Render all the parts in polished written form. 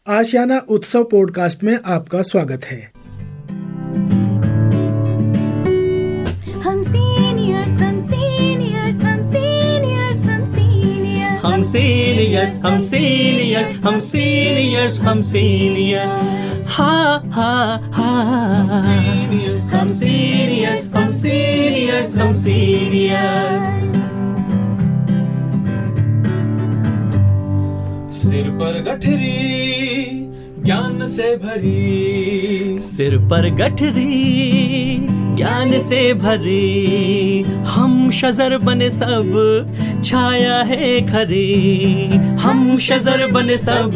आशियाना उत्सव पॉडकास्ट में आपका स्वागत है। हम सीनियर्स हम सीनियर्स हम सीनियर्स हम सीनियर्स हम सीनियर्स हम सीनियर्स हम सीनियर्स हम सीनियर्स हा हा हा हम सीनियर्स हम सीनियर्स हम सीनियर्स। सिर पर गठरी ज्ञान से भरी, सिर पर गठरी ज्ञान से भरी, हम शजर बने सब छाया है खरी, हम शजर बने सब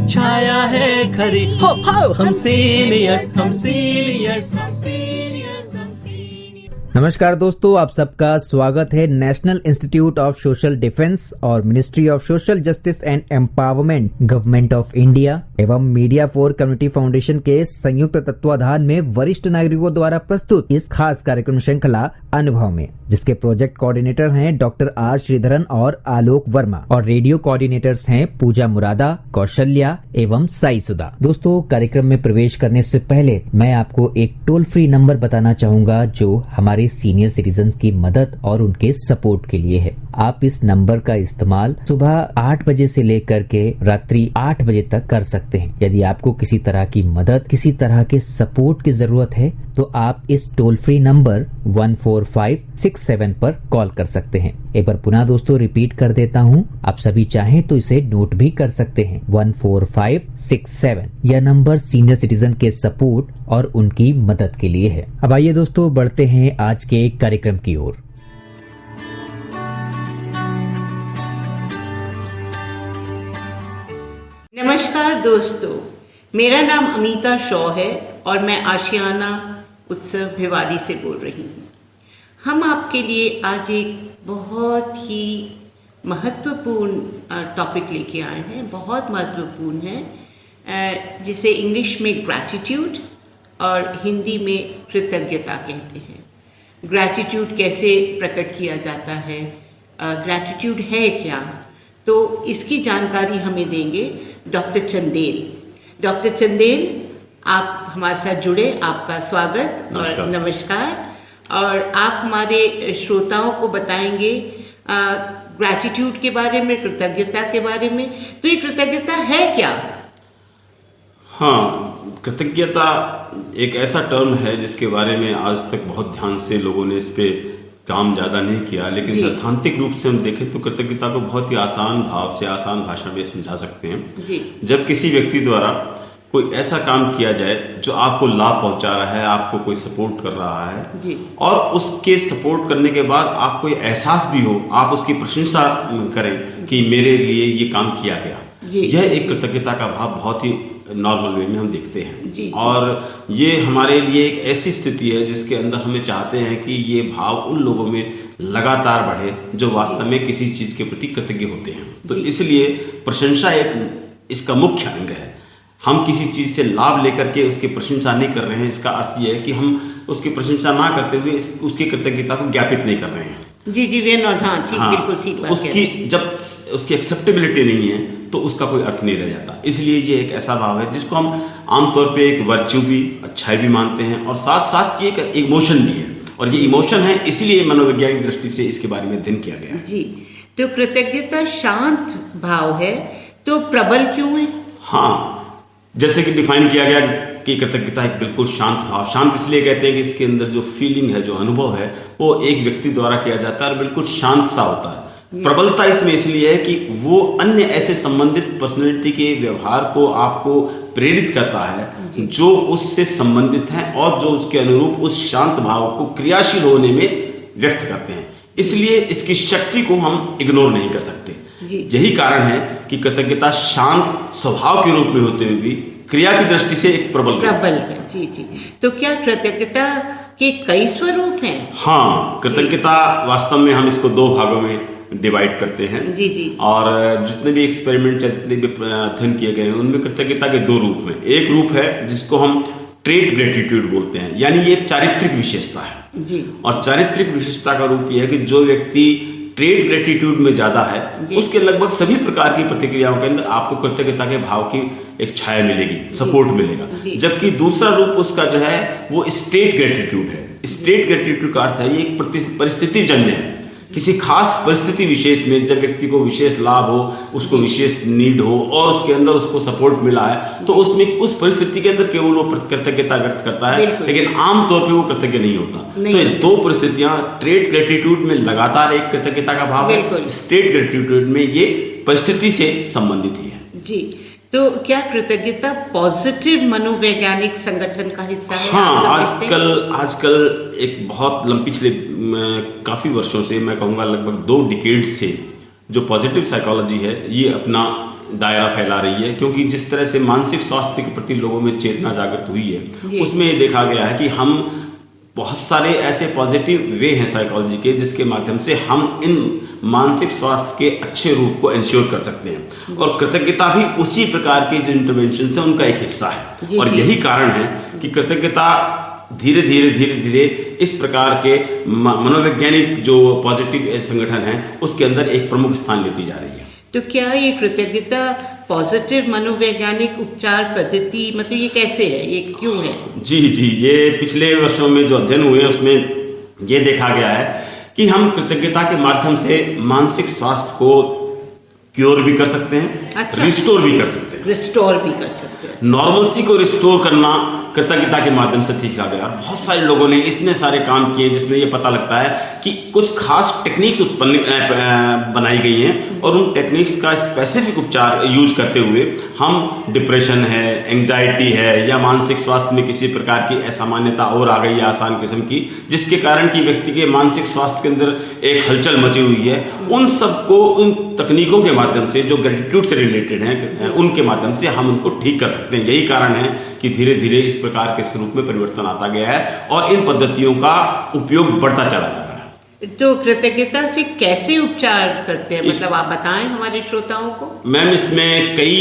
छाया है खरी। हो हम सीनियर्स हम सीनियर्स हम सीनियर्स हम सीनियर्स। नमस्कार दोस्तों, आप सबका स्वागत है national institute of social defence और ministry of social justice and empowerment government of India एवं मीडिया फॉर कम्युनिटी फाउंडेशन के संयुक्त तत्वाधान में वरिष्ठ नागरिकों द्वारा प्रस्तुत इस खास कार्यक्रम श्रृंखला अनुभव में, जिसके प्रोजेक्ट कोऑर्डिनेटर हैं डॉक्टर आर श्रीधरन और आलोक वर्मा और रेडियो कोऑर्डिनेटर्स हैं पूजा मुरादा, कौशल्या एवं साई सुधा। दोस्तों, कार्यक्रम में प्रवेश करने से पहले मैं आपको एक टोल फ्री नंबर बताना चाहूंगा जो हमारे सीनियर सिटीजन्स की मदद और उनके सपोर्ट के लिए है। आप इस नंबर का इस्तेमाल सुबह 8 बजे से लेकर के रात्रि 8 बजे तक कर सकते हैं। यदि आपको किसी तरह की मदद, किसी तरह के सपोर्ट की जरूरत है तो आप इस टोल फ्री नंबर 14567 पर कॉल कर सकते हैं। एक बार पुनः दोस्तों रिपीट कर देता हूं, आप सभी चाहें तो इसे नोट भी कर सकते हैं। 14567 यह नंबर सीनियर सिटीजन के सपोर्ट और उनकी मदद के लिए है। अब आइए दोस्तों बढ़ते हैं आज के कार्यक्रम की ओर। नमस्कार दोस्तों, मेरा नाम अमिता शॉ है और मैं आशियाना उत्सव भिवाड़ी से बोल रही हूँ। हम आपके लिए आज एक बहुत ही महत्वपूर्ण टॉपिक लेके आए हैं। बहुत महत्वपूर्ण है, जिसे इंग्लिश में ग्रैटिट्यूड और हिंदी में कृतज्ञता कहते हैं। ग्रैटिट्यूड कैसे प्रकट किया जाता है, ग्रैटिट्यूड है क्या, तो इसकी जानकारी हमें देंगे डॉक्टर चंदेल। डॉक्टर चंदेल, आप हमारे साथ जुड़े, आपका स्वागत और नमस्कार। और आप हमारे श्रोताओं को बताएंगे ग्रैटिट्यूड के बारे में, कृतज्ञता के बारे में। तो ये कृतज्ञता है क्या? हाँ, कृतज्ञता एक ऐसा टर्म है जिसके बारे में आज तक बहुत ध्यान से लोगों ने इस पे काम ज़्यादा नहीं किया, लेकिन सैद्धांतिक रूप से हम देखें तो कृतज्ञता को बहुत ही आसान भाव से, आसान भाषा में समझा सकते हैं। जी। जब किसी व्यक्ति द्वारा कोई ऐसा काम किया जाए जो आपको लाभ पहुंचा रहा है, आपको कोई सपोर्ट कर रहा है जी, और उसके सपोर्ट करने के बाद आपको ये एहसास भी हो, आप उसकी प्रशंसा करें कि मेरे लिए ये काम किया गया, यह एक कृतज्ञता का भाव बहुत ही नॉर्मल वे में हम देखते हैं। जी। और ये हमारे लिए एक ऐसी स्थिति है जिसके अंदर हमें चाहते हैं कि ये भाव उन लोगों में लगातार बढ़े जो वास्तव में किसी चीज़ के प्रति कृतज्ञ होते हैं। तो इसलिए प्रशंसा एक इसका मुख्य अंग है। हम किसी चीज़ से लाभ लेकर के उसकी प्रशंसा नहीं कर रहे हैं, इसका अर्थ ये है कि हम उसकी प्रशंसा ना करते हुए उसकी कृतज्ञता को ज्ञापित नहीं कर रहे हैं। जी जी, वे नॉट, हाँ ठीक, बिल्कुल ठीक बात है। उसकी जब उसकी एक्सेप्टेबिलिटी नहीं है तो उसका कोई अर्थ नहीं रह जाता। इसलिए ये एक ऐसा भाव है जिसको हम आमतौर पे एक वर्च्यू भी, अच्छाई भी मानते हैं, और साथ साथ ये एक इमोशन भी है। और ये इमोशन है, इसलिए मनोवैज्ञानिक दृष्टि से इसके बारे में अध्ययन किया गया है। जी, तो कृतज्ञता शांत भाव है, तो प्रबल क्यों है? हाँ, जैसे कि डिफाइन किया गया कि कृतज्ञता एक बिल्कुल शांत भाव। शांत इसलिए कहते हैं कि इसके अंदर जो फीलिंग है, जो अनुभव है, वो एक व्यक्ति द्वारा किया जाता है और बिल्कुल शांत सा होता है। प्रबलता इसमें इसलिए है कि वो अन्य ऐसे संबंधित पर्सनैलिटी के व्यवहार को आपको प्रेरित करता है जो उससे संबंधित हैं और जो उसके अनुरूप उस शांत भाव को क्रियाशील होने में व्यक्त करते हैं। इसलिए इसकी शक्ति को हम इग्नोर नहीं कर सकते। यही कारण है कि कृतज्ञता शांत स्वभाव के रूप में होते हुए भी क्रिया की दृष्टि से एक प्रबल है। जी जी, तो क्या कृतज्ञता के कई स्वरूप हैं? हाँ, कृतज्ञता वास्तव में हम इसको 2 भागों में डिवाइड करते हैं। जी जी। और जितने भी एक्सपेरिमेंट, जितने भी अध्ययन किए गए हैं, उनमें कृतज्ञता के 2 रूप हैं। एक रूप है जिसको हम ट्रेट ग्रेटिट्यूड बोलते हैं, यानी ये एक चारित्रिक विशेषता है जी। और चारित्रिक विशेषता का रूप यह है कि जो व्यक्ति ट्रेड ग्रेटिट्यूड में ज्यादा है, जी। उसके लगभग सभी प्रकार की प्रतिक्रियाओं के अंदर आपको कृतज्ञता के भाव की एक छाया मिलेगी, सपोर्ट मिलेगा। जी। जबकि दूसरा रूप उसका जो है वो स्टेट ग्रेटिट्यूड है। स्टेट ग्रेटिट्यूड का अर्थ है ये एक परिस्थिति जन्य है। किसी खास परिस्थिति विशेष में जब व्यक्ति को विशेष लाभ हो, उसको विशेष नीड हो और उसके अंदर उसको सपोर्ट मिला है, तो उसमें उस परिस्थिति के अंदर केवल वो कृतज्ञता व्यक्त करता है, लेकिन आमतौर पे वो कृतज्ञ नहीं होता। तो ये दो परिस्थितियां, ट्रेड ग्रेटिट्यूड में लगातार एक कृतज्ञता का भाव है, स्टेट ग्रेटिट्यूड में ये परिस्थिति से संबंधित ही है। जी, तो क्या कृतज्ञता पॉजिटिव मनोवैज्ञानिक संगठन का हिस्सा है? हाँ, आजकल एक बहुत पिछले काफी वर्षों से, मैं कहूँगा लगभग 2 डिकेड से, जो पॉजिटिव साइकोलॉजी है ये अपना दायरा फैला रही है। क्योंकि जिस तरह से मानसिक स्वास्थ्य के प्रति लोगों में चेतना जागृत हुई है, उसमें ये देखा गया है कि हम बहुत सारे ऐसे पॉजिटिव वे हैं साइकोलॉजी के, जिसके माध्यम से हम इन मानसिक स्वास्थ्य के अच्छे रूप को इंश्योर कर सकते हैं। और कृतज्ञता भी उसी प्रकार के जो इंटरवेंशन है उनका एक हिस्सा है। और यही कारण है कि कृतज्ञता धीरे धीरे इस प्रकार के मनोवैज्ञानिक जो पॉजिटिव संगठन है उसके अंदर एक प्रमुख स्थान लेती जा रही है। तो क्या ये कृतज्ञता पॉजिटिव मनोवैज्ञानिक उपचार पद्धति, मतलब ये कैसे है, ये क्यों है? जी, ये पिछले वर्षों में जो अध्ययन हुए उसमें ये देखा गया है कि हम कृतज्ञता के माध्यम से मानसिक स्वास्थ्य को क्योर भी कर सकते हैं, अच्छा। रिस्टोर भी कर सकते हैं। रिस्टोर भी कर सकते हैं। नॉर्मलसी को रिस्टोर करना कृतज्ञता के माध्यम से सीखा गया। और बहुत सारे लोगों ने इतने सारे काम किए जिसमें ये पता लगता है कि कुछ खास टेक्निक्स बनाई गई हैं और उन टेक्निक्स का स्पेसिफिक उपचार यूज करते हुए हम डिप्रेशन है, एंजाइटी है या मानसिक स्वास्थ्य में किसी प्रकार की असामान्यता और आ गई है आसान किस्म की, जिसके कारण कि व्यक्ति के मानसिक स्वास्थ्य के अंदर एक हलचल मची हुई है, उन सबको उन तकनीकों के माध्यम से जो ग्रेटिट्यूड से रिलेटेड हैं उनके माध्यम से हम उनको ठीक कर सकते हैं। यही कारण है कि धीरे धीरे इस प्रकार के स्वरूप में परिवर्तन आता गया है और इन पद्धतियों का उपयोग बढ़ता चला जा रहा है। तो कृतज्ञता से कैसे उपचार करते हैं, मतलब आप बताएं हमारे श्रोताओं को। मैम, इसमें कई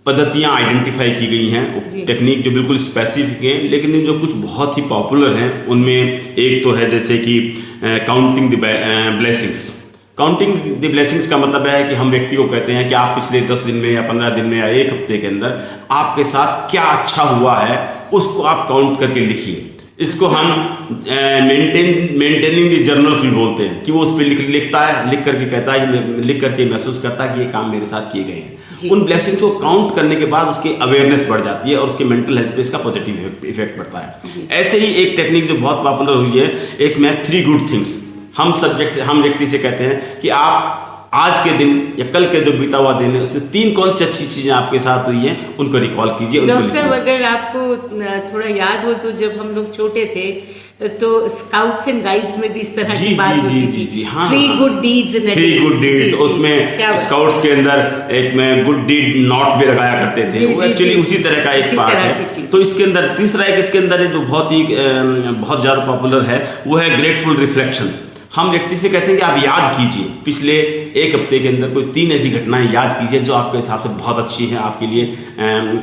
पद्धतियां आइडेंटिफाई की गई हैं, टेक्निक जो बिल्कुल स्पेसिफिक हैं, लेकिन जो कुछ बहुत ही पॉपुलर हैं उनमें एक तो है जैसे कि counting the blessings. Counting the blessings का मतलब है कि हम व्यक्ति को कहते हैं कि आप पिछले 10 दिन में या 15 दिन में या एक हफ्ते के अंदर आपके साथ क्या अच्छा हुआ है उसको आप काउंट करके लिखिए। इसको हम मेंटेनिंग द जर्नल्स भी बोलते हैं कि वो उस पर लिखता है, लिख करके कहता है, लिख करके महसूस करता है कि ये काम मेरे साथ किए गए हैं। उन ब्लेसिंग्स को काउंट करने के बाद उसकी अवेयरनेस बढ़ जाती है और उसके मेंटल हेल्थ पे इसका पॉजिटिव इफेक्ट पड़ता है। ऐसे ही एक टेक्निक जो बहुत पॉपुलर हुई है, एक में 3 गुड थिंग्स। हम व्यक्ति से कहते हैं कि आप आज के दिन या कल के जो बीता हुआ दिन है उसमें 3 कौन सी अच्छी चीजें आपके साथ हुई हैं उनको रिकॉल कीजिए। डॉक्टर साहब, अगर आपको थोड़ा याद हो तो जब हम लोग छोटे थे तो स्काउट्स एंड गाइड्स में भी इस तरह की बात होती थी। जी, हाँ, 3 good deeds in 3 good deeds, उसमें स्काउट्स के अंदर एक में गुड डीड नॉट भी लगाया करते थे। वो एक्चुअली उसी तरह का एक पार्ट है। तो इसके अंदर तीसरा एक इसके अंदर जो बहुत ज्यादा पॉपुलर है वो है ग्रेटफुल रिफ्लेक्शंस। हम व्यक्ति से कहते हैं कि आप याद कीजिए पिछले एक हफ्ते के अंदर कोई 3 ऐसी घटनाएं याद कीजिए जो आपके हिसाब से बहुत अच्छी हैं, आपके लिए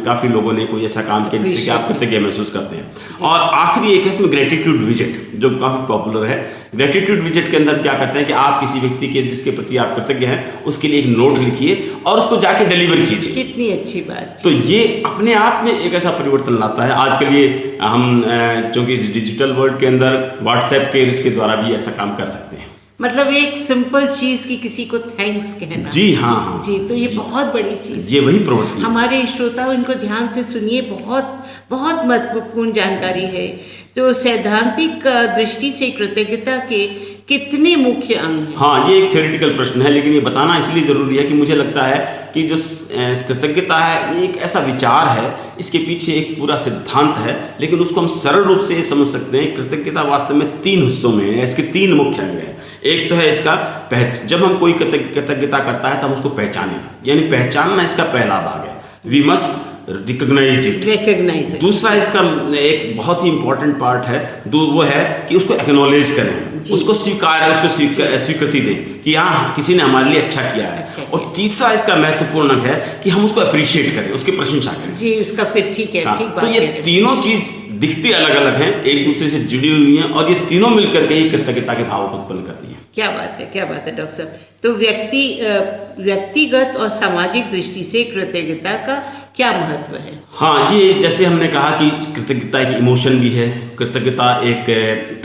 काफ़ी लोगों ने कोई ऐसा काम किया जिससे कि आप कृतज्ञ महसूस करते हैं। और आखिरी एक है इसमें ग्रेटिट्यूड विजिट जो काफ़ी पॉपुलर है। ग्रेटिट्यूड विजिट के अंदर क्या करते हैं कि आप किसी व्यक्ति के जिसके प्रति आप कृतज्ञ हैं उसके लिए एक नोट लिखिए और उसको जाके डिलीवर कीजिए। कितनी अच्छी बात। तो ये अपने आप में एक ऐसा परिवर्तन लाता है। आजकल ये हम चूंकि इस डिजिटल वर्ल्ड के अंदर व्हाट्सएप के इसके द्वारा भी ऐसा काम कर सकते हैं। मतलब एक सिंपल चीज की किसी को थैंक्स कहना। जी हाँ जी, तो ये बहुत बड़ी चीज, ये वही प्रवृत्ति। हमारे श्रोताओं इनको ध्यान से सुनिए, बहुत बहुत महत्वपूर्ण जानकारी है। तो सैद्धांतिक दृष्टि से कृतज्ञता के कितने मुख्य अंग हैं? हाँ, ये एक थ्योरेटिकल प्रश्न है, लेकिन ये बताना इसलिए जरूरी है कि मुझे लगता है कि जो कृतज्ञता है ये एक ऐसा विचार है, इसके पीछे एक पूरा सिद्धांत है, लेकिन उसको हम सरल रूप से समझ सकते हैं। कृतज्ञता वास्तव में 3 हिस्सों में है, इसके 3 मुख्य अंग हैं। एक तो है इसका जब हम कोई कृतज्ञता करता है तो हम उसको पहचानें, यानी पहचानना इसका पहला भाग है। We must recognise it. दूसरा इसका एक बहुत ही इंपॉर्टेंट पार्ट है वो है कि उसको एक्नॉलेज करें, उसको स्वीकार उसको स्वीकृति दें कि हाँ किसी ने हमारे लिए अच्छा किया है। और तीसरा इसका महत्वपूर्ण है कि हम उसको अप्रिशिएट करें, उसकी प्रशंसा करें। जी, उसका फिर ठीक है। हाँ, तो ये तीनों चीज दिखती अलग अलग हैं, एक दूसरे से जुड़ी हुई हैं, और ये तीनों मिलकर के ही कृतज्ञता के भाव को उत्पन्न करती हैं। क्या बात है, क्या बात है डॉक्टर साहब। तो व्यक्तिगत और सामाजिक दृष्टि से कृतज्ञता का क्या महत्व है? हाँ, ये जैसे हमने कहा कि कृतज्ञता एक इमोशन भी है, कृतज्ञता एक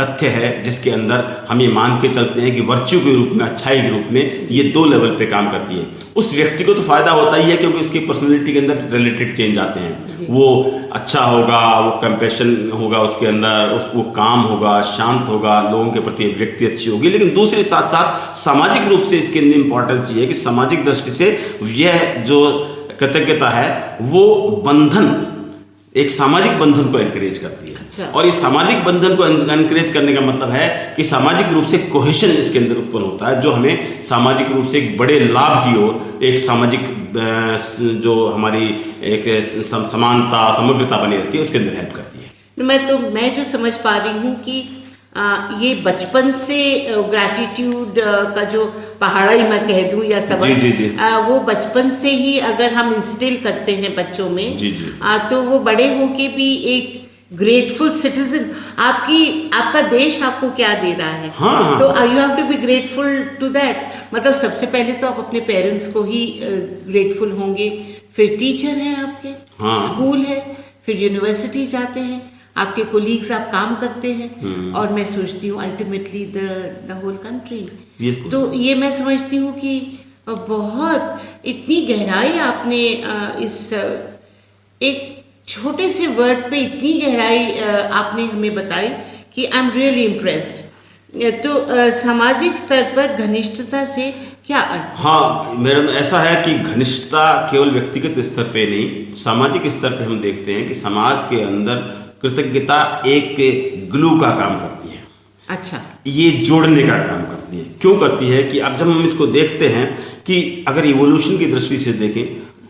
तथ्य है जिसके अंदर हम ये मान के चलते हैं कि वर्च्यू के रूप में, अच्छाई के रूप में ये 2 लेवल पे काम करती है। उस व्यक्ति को तो फायदा होता ही है क्योंकि उसकी पर्सनैलिटी के अंदर रिलेटेड चेंज आते हैं। वो अच्छा होगा, वो कंपैशन होगा उसके अंदर, उसको काम होगा, शांत होगा, लोगों के प्रति व्यक्ति अच्छी होगी। लेकिन दूसरे साथ साथ सामाजिक रूप से इसके अंदर इंपॉर्टेंस ये है कि सामाजिक दृष्टि से यह जो कृतज्ञता है वो बंधन, एक सामाजिक बंधन को एनकरेज करती है। अच्छा। और इस सामाजिक बंधन को एनकरेज करने का मतलब है कि सामाजिक रूप से कोहेशन इसके अंदर उत्पन्न होता है, जो हमें सामाजिक रूप से एक बड़े लाभ की ओर, एक सामाजिक जो हमारी एक समानता, समग्रता बनी रहती है, उसके अंदर हेल्प करती है। मैं जो समझ पा रही हूँ कि ये बचपन से ग्रैटिट्यूड का जो पहाड़ा ही मैं कह दूं या सबक, जी। वो बचपन से ही अगर हम इंस्टिल करते हैं बच्चों में, जी। तो वो बड़े होके भी एक ग्रेटफुल सिटीजन, आपका देश आपको क्या दे रहा है, हाँ। तो you have to be grateful to that. मतलब सबसे पहले तो आप अपने पेरेंट्स को ही ग्रेटफुल होंगे, फिर टीचर हैं आपके, हाँ। स्कूल है, फिर यूनिवर्सिटी जाते हैं, आपके कोलीग्स, आप काम करते हैं, और मैं सोचती हूँ अल्टीमेटली द होल कंट्री। तो ये मैं समझती हूँ कि बहुत इतनी गहराई आपने इस एक छोटे से वर्ड पे इतनी गहराई आपने हमें बताई कि आई एम रियली इम्प्रेस्ड। तो सामाजिक स्तर पर घनिष्ठता से क्या अर्थ? हाँ मैडम, ऐसा है कि घनिष्ठता केवल व्यक्तिगत स्तर पे नहीं, सामाजिक स्तर पे हम देखते हैं कि समाज के अंदर कृतज्ञता एक ग्लू का काम करती है। अच्छा। ये जोड़ने का काम करती है। क्यों करती है कि अब जब हम इसको देखते हैं कि अगर इवोल्यूशन की दृष्टि से देखें,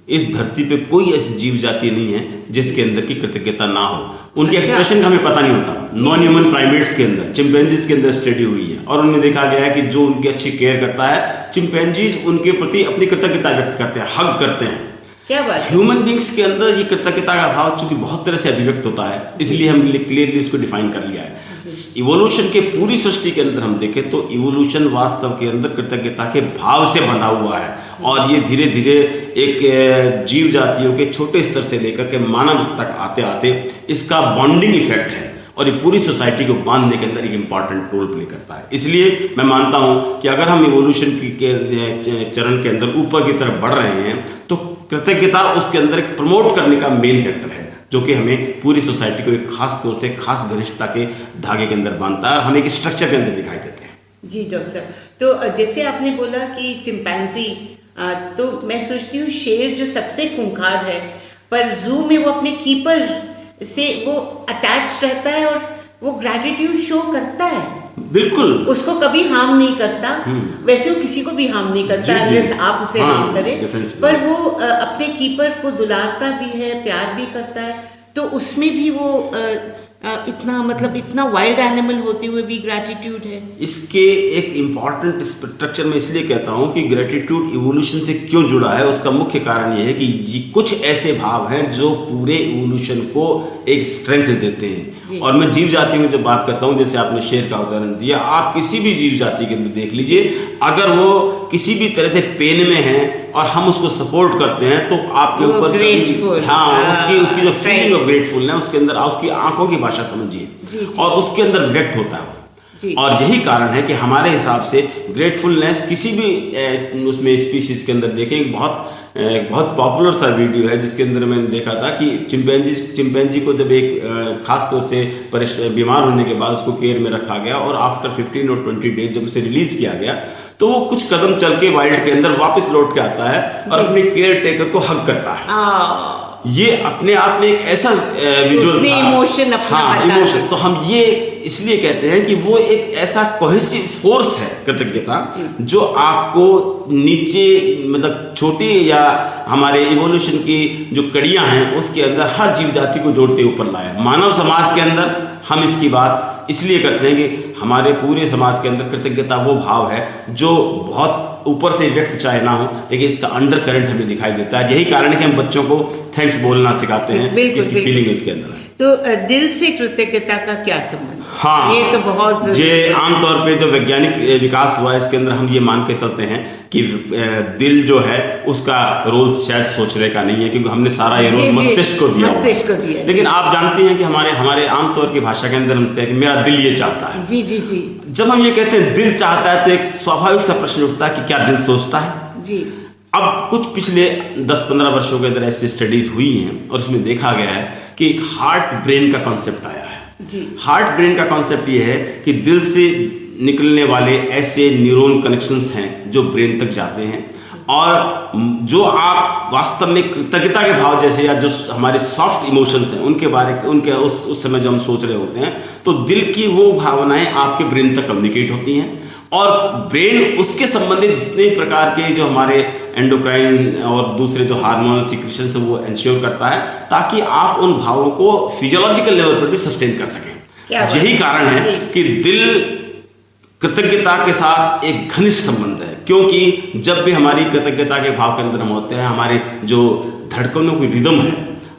इस धरती पे कोई ऐसी जीव जाति नहीं है जिसके अंदर की कृतज्ञता ना हो। उनके एक्सप्रेशन का हमें पता नहीं होता। नॉन ह्यूमन प्राइमेट्स के अंदर, चिंपैंजीज के अंदर स्टडी हुई है और उन्हें देखा गया है कि जो उनकी अच्छी केयर करता है, चिंपैंजीज उनके प्रति अपनी कृतज्ञता व्यक्त करते हैं, हग करते हैं। क्या बात? ह्यूमन बींग्स के अंदर ये कृतज्ञता का भाव चूंकि बहुत तरह से अभिव्यक्त होता है, इसलिए हमने क्लियरली इसको डिफाइन कर लिया है। इवोल्यूशन के पूरी सृष्टि के अंदर हम देखें तो इवोल्यूशन वास्तव के अंदर कृतज्ञता के भाव से बंधा हुआ है, और ये धीरे धीरे एक जीव जातियों के छोटे स्तर से लेकर के मानव तक आते आते इसका बॉन्डिंग इफेक्ट है, और ये पूरी सोसाइटी को बांधने के अंदर एक इंपॉर्टेंट रोल प्ले करता है। इसलिए मैं मानता हूं कि अगर हम इवोल्यूशन के चरण के अंदर ऊपर की तरफ बढ़ रहे हैं तो कृतज्ञता उसके अंदर एक प्रमोट करने का मेन फैक्टर है, जो कि हमें पूरी सोसाइटी को एक खास तौर से खास घनिष्ठता के धागे के अंदर बांधता है और हमें एक स्ट्रक्चर के अंदर दिखाई देते हैं। जी डॉक्टर साहब, तो जैसे आपने बोला कि चिंपैंजी, तो मैं सोचती हूँ शेर जो सबसे खूंखार है, पर जू में वो अपने कीपर से वो अटैच रहता है और वो ग्रैटिट्यूड शो करता है। बिल्कुल, उसको कभी हार्म नहीं करता। वैसे वो किसी को भी हार्म नहीं करता अनलेस आप उसे हार्म करें, पर वो अपने कीपर को दुलारता भी है, प्यार भी करता है। तो उसमें भी वो इतना वाइल्ड एनिमल होते हुए भी ग्रैटिट्यूड है। इसके एक इम्पॉर्टेंट स्ट्रक्चर में इसलिए कहता हूं कि ग्रैटिट्यूड इवोल्यूशन से क्यों जुड़ा है, उसका मुख्य कारण यह है कि ये कुछ ऐसे भाव हैं जो पूरे इवोल्यूशन को एक स्ट्रेंथ देते हैं। और मैं जीव जातियों की जब बात करता हूं, जैसे आपने शेर का उदाहरण दिया, आप किसी भी जीव जाति के अंदर देख लीजिए, अगर वो किसी भी तरह से पेन में है और हम उसको सपोर्ट करते हैं तो आपके ऊपर उसकी जो फीलिंग ऑफ ग्रेटफुलनेस उसके अंदर उसकी आंखों की भाषा समझिए और उसके अंदर व्यक्त होता है। और यही कारण है कि हमारे हिसाब से ग्रेटफुलनेस किसी भी उसमें स्पीशीज के अंदर देखें, बहुत पॉपुलर सा वीडियो है जिसके अंदर मैंने देखा था कि चिंपैंजी को जब एक खास तौर से बीमार होने के बाद उसको केयर में रखा गया और आफ्टर 15 और 20 डेज जब उसे रिलीज किया गया तो वो कुछ कदम चल के वाइल्ड के अंदर वापस लौट के आता है और अपने केयर टेकर को हग करता है। ये अपने आप में एक ऐसा विजुअल इमोशन, इमोशन, तो हम ये इसलिए कहते हैं कि वो एक ऐसा कोहेसिव फोर्स है कृतज्ञता, जो आपको नीचे मतलब छोटी या हमारे इवोल्यूशन की जो कड़ियां हैं उसके अंदर हर जीव जाति को जोड़ते ऊपर लाया। मानव समाज के अंदर हम इसकी बात इसलिए करते हैं कि हमारे पूरे समाज के अंदर कृतज्ञता वो भाव है जो बहुत ऊपर से व्यक्त चाहे ना हो, लेकिन इसका अंडर करंट हमें दिखाई देता है। यही कारण है कि हम बच्चों को थैंक्स बोलना सिखाते हैं, इसकी फीलिंग उसके अंदर है। तो दिल से कृतज्ञता का क्या संबंध? हाँ, ये तो बहुत जरूरी ये है। आमतौर पे जो वैज्ञानिक विकास हुआ है इसके अंदर हम ये मान के चलते हैं कि दिल जो है उसका रोल शायद सोचने का नहीं है, क्योंकि हमने सारा ये रोल मस्तिष्क को दिया हुआ है। मस्तिष्क को दिया है। लेकिन आप जानती हैं कि हमारे आमतौर की भाषा के अंदर हम कहते हैं कि मेरा दिल ये चाहता है। जी जी जी जब हम ये कहते हैं दिल चाहता है तो एक स्वाभाविक सा प्रश्न उठता है कि क्या दिल सोचता है? जी। अब कुछ पिछले 10-15 वर्षों के अंदर ऐसी स्टडीज हुई हैं और इसमें देखा गया है कि एक हार्ट ब्रेन का कॉन्सेप्ट आया है। जी। हार्ट ब्रेन का कॉन्सेप्ट ये है कि दिल से निकलने वाले ऐसे न्यूरॉन कनेक्शंस हैं जो ब्रेन तक जाते हैं, और जो आप वास्तव में कृतज्ञता के भाव जैसे या जो हमारे सॉफ्ट इमोशंस हैं उनके उस समय जब हम सोच रहे होते हैं तो दिल की वो भावनाएं आपके ब्रेन तक कम्युनिकेट होती हैं, और ब्रेन उसके संबंधित जितने प्रकार के जो हमारे एंडोक्राइन और दूसरे जो हार्मोनल सिक्रीशंस है वो इंश्योर करता है ताकि आप उन भावों को फिजियोलॉजिकल लेवल पर भी सस्टेन कर सकें। यही कारण है कि दिल कृतज्ञता के साथ एक घनिष्ठ संबंध है, क्योंकि जब भी हमारी कृतज्ञता के भाव के अंदर हम होते हैं हमारे जो धड़कनों की रिदम है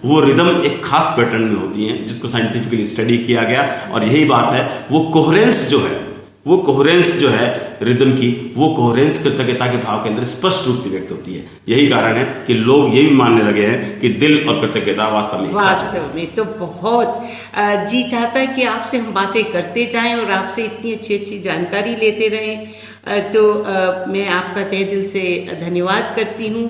वो रिदम एक खास पैटर्न में होती है जिसको साइंटिफिकली स्टडी किया गया, और यही बात है वो कोहेरेंस जो है रिदम की, वो कोहेरेंस कृतज्ञता के भाव के अंदर स्पष्ट रूप से व्यक्त होती है। यही कारण है कि लोग ये भी मानने लगे हैं कि दिल और कृतज्ञता वास्तव में तो बहुत जी चाहता है कि आपसे हम बातें करते जाएं और आपसे इतनी अच्छी अच्छी जानकारी लेते रहें। तो मैं आपका तहे दिल से धन्यवाद करती हूँ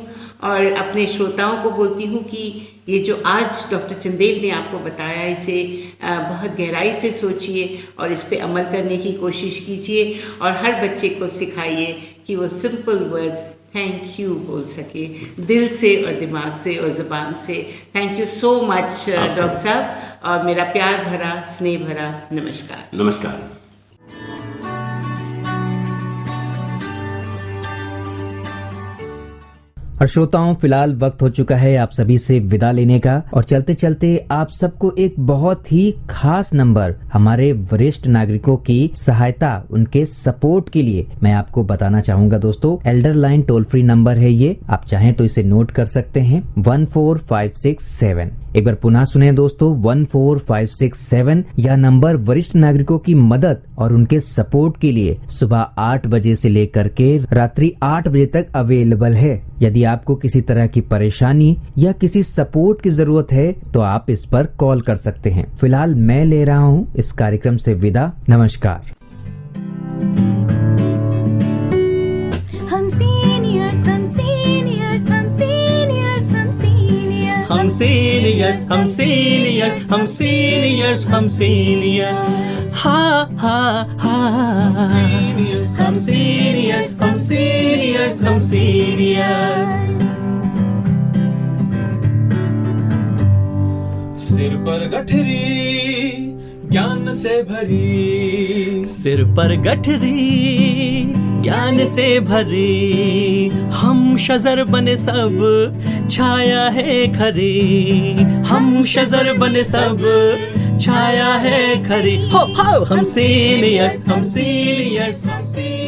और अपने श्रोताओं को बोलती हूँ कि ये जो आज डॉक्टर चंदेल ने आपको बताया इसे बहुत गहराई से सोचिए और इस पे अमल करने की कोशिश कीजिए, और हर बच्चे को सिखाइए कि वो सिंपल वर्ड्स थैंक यू बोल सके दिल से और दिमाग से और ज़बान से। Thank you so much doctor साहब, और मेरा प्यार भरा स्नेह भरा नमस्कार। नमस्कार। और श्रोताओं, फिलहाल वक्त हो चुका है आप सभी से विदा लेने का, और चलते चलते आप सबको एक बहुत ही खास नंबर हमारे वरिष्ठ नागरिकों की सहायता, उनके सपोर्ट के लिए मैं आपको बताना चाहूंगा दोस्तों। Elder line toll free number है ये, आप चाहें तो इसे नोट कर सकते हैं 14567। एक बार पुनः सुने दोस्तों 14567। यह नंबर वरिष्ठ नागरिकों की मदद और उनके सपोर्ट के लिए सुबह 8 बजे से लेकर के रात्रि 8 बजे तक अवेलेबल है। यदि आपको किसी तरह की परेशानी या किसी सपोर्ट की जरूरत है तो आप इस पर कॉल कर सकते हैं। फिलहाल मैं ले रहा हूँ इस कार्यक्रम से विदा। नमस्कार। हम सीनियर्स हम सीनियर्स हम सीनियर्स हम सीनियर्स हम सीनियर्स हम सीनियर्स हम सीनियर्स हम सीनियर्स हा हा हा हम सीनियर्स हम सीनियर्स हम सीनियर्स। सिर पर गठरी ज्ञान से भरी, सिर पर गठरी ज्ञान से भरी, हम शजर बने सब छाया है खरी, हम शजर बने सब छाया है खरी। हो हम सीनियर्स हम सीनियर्स हम सीनियर्स।